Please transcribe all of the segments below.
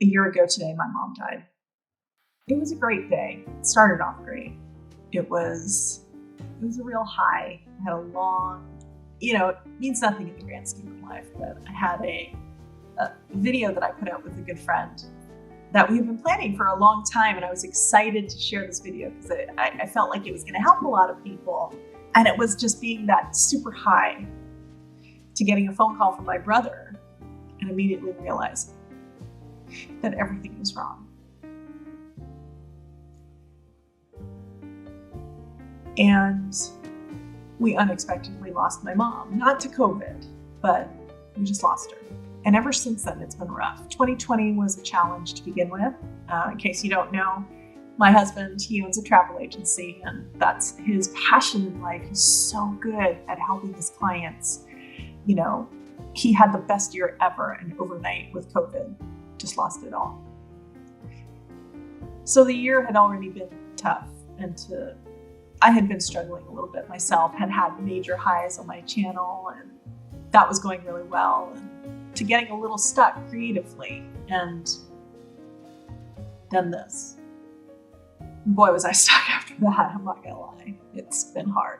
A year ago today, my mom died. It was a great day. It started off great. It was a real high. I had a long, it means nothing in the grand scheme of life, but I had a video that I put out with a good friend that we have been planning for a long time. And I was excited to share this video because I felt like it was going to help a lot of people. And it was just being that super high to getting a phone call from my brother and immediately realizing that everything was wrong. And we unexpectedly lost my mom, not to COVID, but we just lost her. And ever since then, it's been rough. 2020 was a challenge to begin with. In case you don't know, my husband, he owns a travel agency, and that's his passion in life. He's so good at helping his clients. He had the best year ever, and overnight with COVID, just lost it all. So the year had already been tough, and I had been struggling a little bit myself, had major highs on my channel, and that was going really well, and to getting a little stuck creatively, and then this. Boy, was I stuck after that, I'm not gonna lie. It's been hard.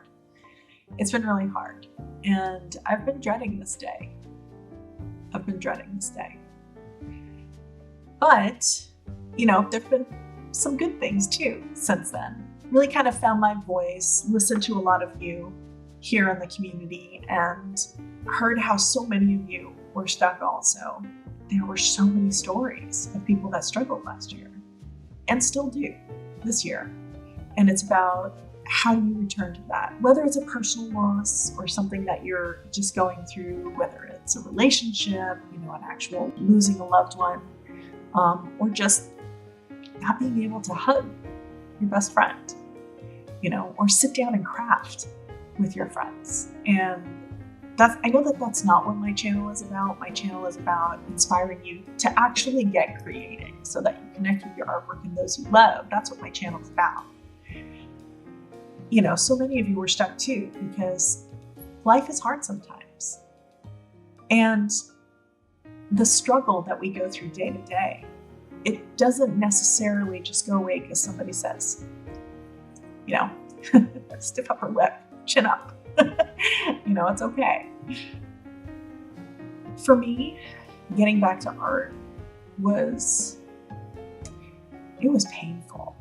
It's been really hard, and I've been dreading this day. But, there've been some good things too since then. Really kind of found my voice, listened to a lot of you here in the community, and heard how so many of you were stuck also. There were so many stories of people that struggled last year and still do this year. And it's about how do you return to that? Whether it's a personal loss or something that you're just going through, whether it's a relationship, an actual losing a loved one, or just not being able to hug your best friend, or sit down and craft with your friends. And I know that that's not what my channel is about. My channel is about inspiring you to actually get creating so that you connect with your artwork and those you love. That's what my channel is about. So many of you were stuck too, because life is hard sometimes. And the struggle that we go through day to day, it doesn't necessarily just go away because somebody says, stiff upper lip, chin up. It's okay. For me, getting back to art was painful.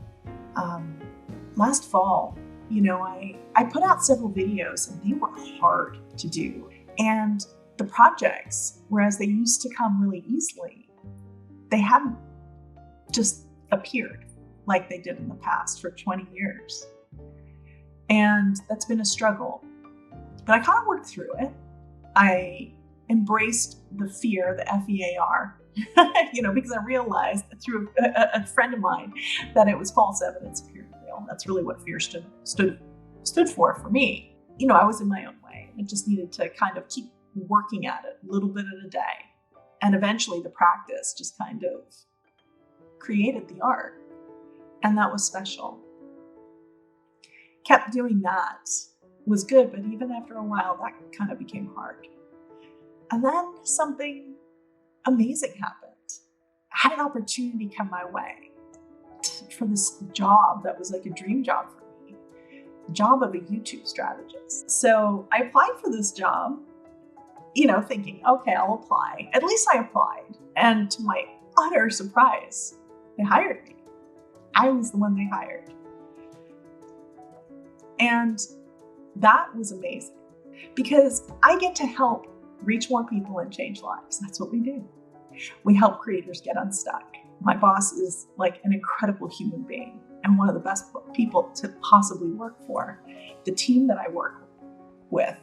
Last fall, I put out several videos and they were hard to do. And the projects, whereas they used to come really easily, they hadn't just appeared like they did in the past for 20 years. And that's been a struggle. But I kind of worked through it. I embraced the fear, the FEAR, because I realized through a friend of mine that it was false evidence appeared real. That's really what fear stood for me. I was in my own way. I just needed to kind of keep working at it a little bit at a day. And eventually the practice just kind of created the art. And that was special. Kept doing that was good, but even after a while, that kind of became hard. And then something amazing happened. I had an opportunity come my way for this job that was like a dream job for me, the job of a YouTube strategist. So I applied for this job, thinking, okay, I'll apply. At least I applied. And to my utter surprise, they hired me. I was the one they hired. And that was amazing because I get to help reach more people and change lives. That's what we do. We help creators get unstuck. My boss is like an incredible human being and one of the best people to possibly work for. The team that I work with,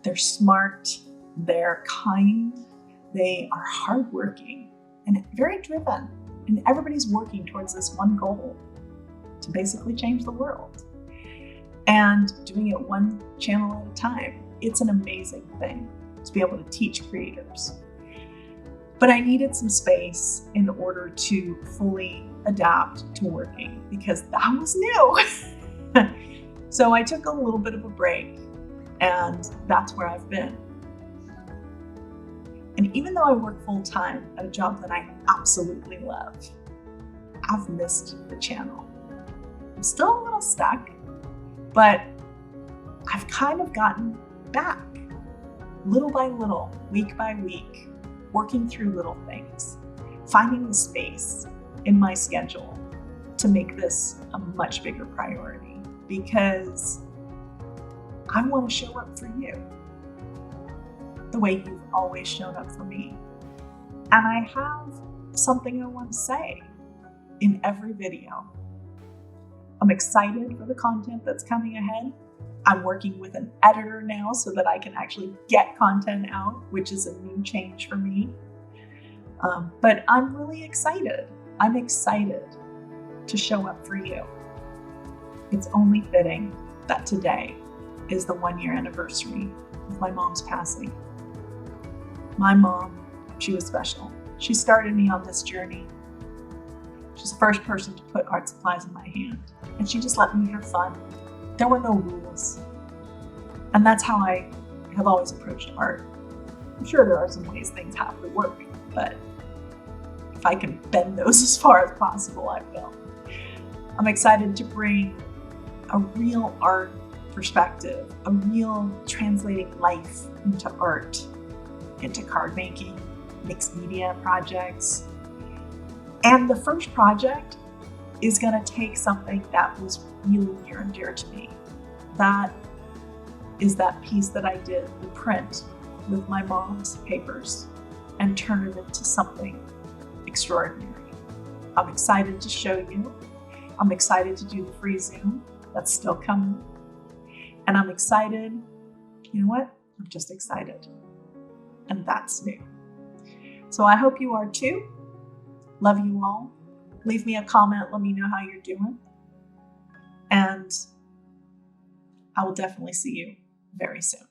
they're smart, they're kind, they are hardworking and very driven. And everybody's working towards this one goal to basically change the world. And doing it one channel at a time, it's an amazing thing to be able to teach creators. But I needed some space in order to fully adapt to working because that was new. So I took a little bit of a break, and that's where I've been. And even though I work full time at a job that I absolutely love, I've missed the channel. I'm still a little stuck, but I've kind of gotten back little by little, week by week, working through little things, finding the space in my schedule to make this a much bigger priority because I want to show up for you the way you've always shown up for me. And I have something I want to say in every video. I'm excited for the content that's coming ahead. I'm working with an editor now so that I can actually get content out, which is a new change for me. But I'm really excited. I'm excited to show up for you. It's only fitting that today is the 1-year anniversary of my mom's passing. My mom, she was special. She started me on this journey. She's the first person to put art supplies in my hand, and she just let me have fun. There were no rules. And that's how I have always approached art. I'm sure there are some ways things have to work, but if I can bend those as far as possible, I will. I'm excited to bring a real art perspective, a real translating life into art, into card making, mixed media projects. And the first project is going to take something that was really near and dear to me. That is that piece that I did, the print with my mom's papers, and turn it into something extraordinary. I'm excited to show you. I'm excited to do the free Zoom. That's still coming. And I'm excited. You know what? I'm just excited. And that's new. So I hope you are too. Love you all. Leave me a comment. Let me know how you're doing. And I will definitely see you very soon.